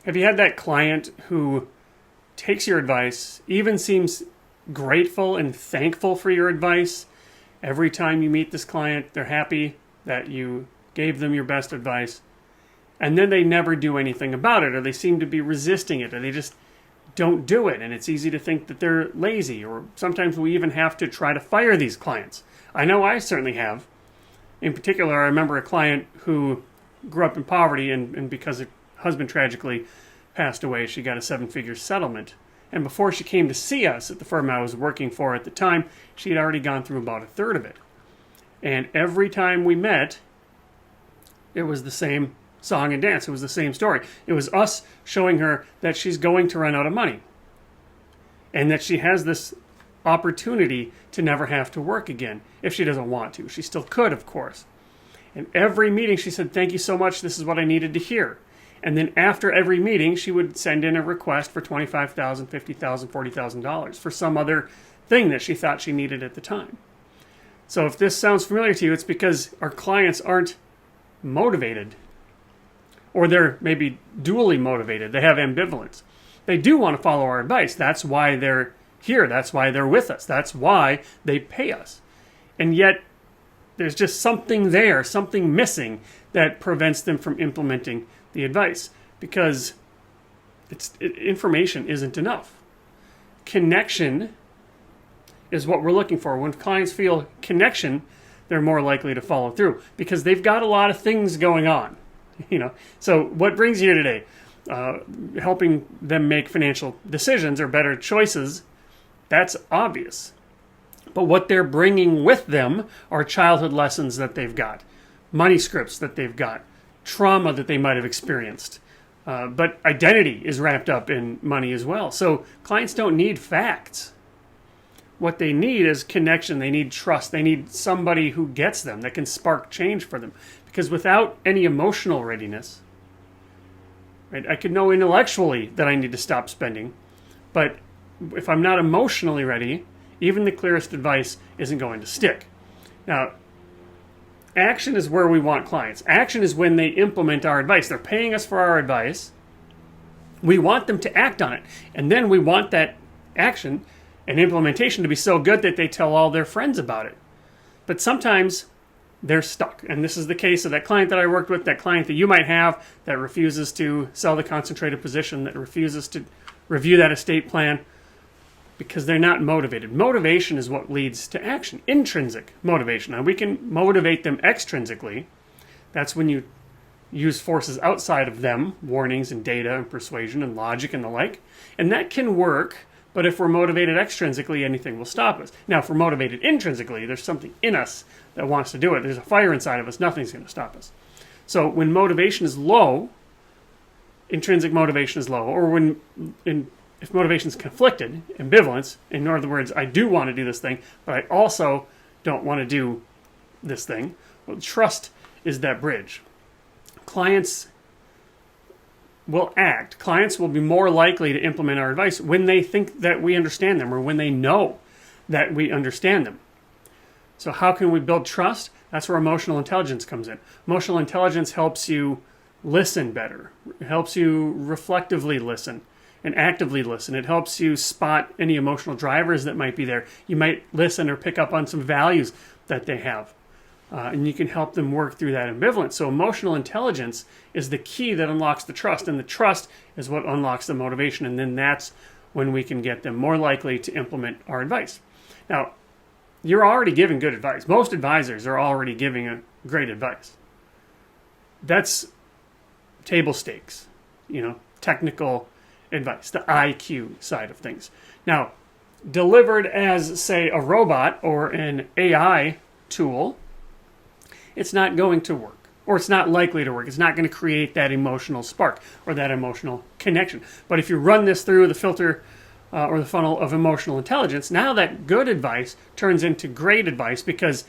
Have you had that client who takes your advice, even seems grateful and thankful for your advice? Every time you meet this client, they're happy that you gave them your best advice, and then they never do anything about it, or they seem to be resisting it, or they just don't do it, and it's easy to think that they're lazy, or sometimes we even have to try to fire these clients. I know I certainly have. In particular, I remember a client who grew up in poverty, and because her husband tragically passed away, she got a 7-figure settlement. And before she came to see us at the firm I was working for at the time, she had already gone through about a third of it. And every time we met, it was the same song and dance. It was the same story. It was us showing her that she's going to run out of money and that she has this opportunity to never have to work again if she doesn't want to. She still could, of course. And every meeting she said, "Thank you so much. This is what I needed to hear." And then after every meeting, she would send in a request for $25,000, $50,000, $40,000 for some other thing that she thought she needed at the time. So if this sounds familiar to you, it's because our clients aren't motivated, or they're maybe dually motivated. They have ambivalence. They do want to follow our advice. That's why they're here. That's why they're with us. That's why they pay us. And yet there's just something there, something missing that prevents them from implementing the advice, because information isn't enough. Connection is what we're looking for. When clients feel connection, they're more likely to follow through because they've got a lot of things going on. So what brings you here today? Helping them make financial decisions or better choices, that's obvious. But what they're bringing with them are childhood lessons that they've got, money scripts that they've got, trauma that they might have experienced. But identity is wrapped up in money as well. So clients don't need facts. What they need is connection. They need trust. They need somebody who gets them, that can spark change for them. Because without any emotional readiness, right, I could know intellectually that I need to stop spending, but if I'm not emotionally ready, even the clearest advice isn't going to stick. Now, action is where we want clients. Action is when they implement our advice. They're paying us for our advice. We want them to act on it. And then we want that action and implementation to be so good that they tell all their friends about it. But sometimes they're stuck. And this is the case of that client that I worked with, that client that you might have that refuses to sell the concentrated position, that refuses to review that estate plan because they're not motivated. Motivation is what leads to action. Intrinsic motivation. Now, we can motivate them extrinsically. That's when you use forces outside of them, warnings and data and persuasion and logic and the like. And that can work, but if we're motivated extrinsically, anything will stop us. Now, if we're motivated intrinsically, there's something in us that wants to do it. There's a fire inside of us. Nothing's going to stop us. So when motivation is low, intrinsic motivation is low, or if motivation is conflicted, ambivalence, in other words, I do want to do this thing, but I also don't want to do this thing. Well, trust is that bridge. Clients will act. Clients will be more likely to implement our advice when they think that we understand them or when they know that we understand them. So how can we build trust? That's where emotional intelligence comes in. Emotional intelligence helps you listen better. It helps you reflectively listen and actively listen. It helps you spot any emotional drivers that might be there. You might listen or pick up on some values that they have. And you can help them work through that ambivalence. So emotional intelligence is the key that unlocks the trust. And the trust is what unlocks the motivation. And then that's when we can get them more likely to implement our advice. Now, you're already giving good advice. Most advisors are already giving a great advice. That's table stakes, technical advice, the IQ side of things. Now, delivered as, say, a robot or an AI tool, it's not going to work, or it's not likely to work. It's not going to create that emotional spark or that emotional connection. But if you run this through the filter or the funnel of emotional intelligence, now that good advice turns into great advice because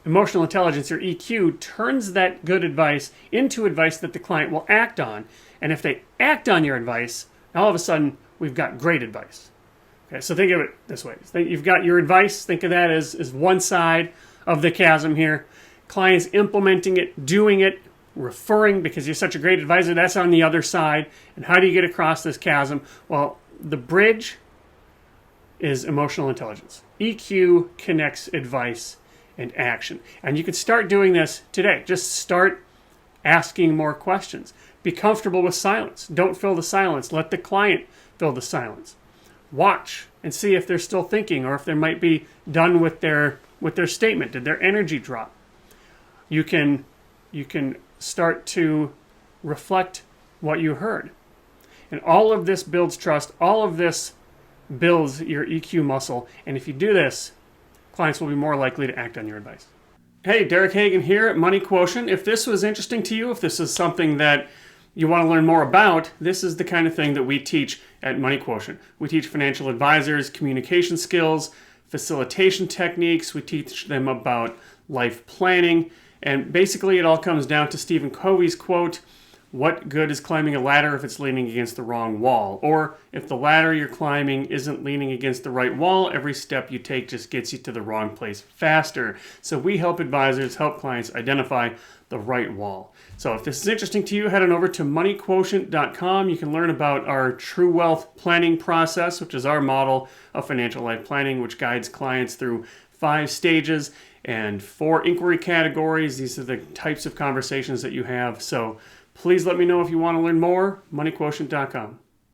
emotional intelligence, or EQ, turns that good advice into advice that the client will act on. And if they act on your advice, all of a sudden we've got great advice. Okay, so think of it this way. You've got your advice. Think of that as one side of the chasm here. Clients implementing it, doing it, referring because you're such a great advisor. That's on the other side. And how do you get across this chasm? Well, the bridge is emotional intelligence. EQ connects advice and action. And you can start doing this today. Just start asking more questions. Be comfortable with silence. Don't fill the silence. Let the client fill the silence. Watch and see if they're still thinking or if they might be done with their statement. Did their energy drop? You can start to reflect what you heard. And all of this builds trust. All of this builds your EQ muscle. And if you do this, clients will be more likely to act on your advice. Hey, Derek Hagen here at Money Quotient. If this was interesting to you, if this is something that you want to learn more about, this is the kind of thing that we teach at Money Quotient. We teach financial advisors communication skills, facilitation techniques. We teach them about life planning. And basically it all comes down to Stephen Covey's quote, "What good is climbing a ladder if it's leaning against the wrong wall?" Or if the ladder you're climbing isn't leaning against the right wall, every step you take just gets you to the wrong place faster. So we help advisors, help clients identify the right wall. So if this is interesting to you, head on over to moneyquotient.com. You can learn about our True Wealth planning process, which is our model of financial life planning, which guides clients through 5 stages and 4 inquiry categories. These are the types of conversations that you have. So please let me know if you want to learn more, moneyquotient.com.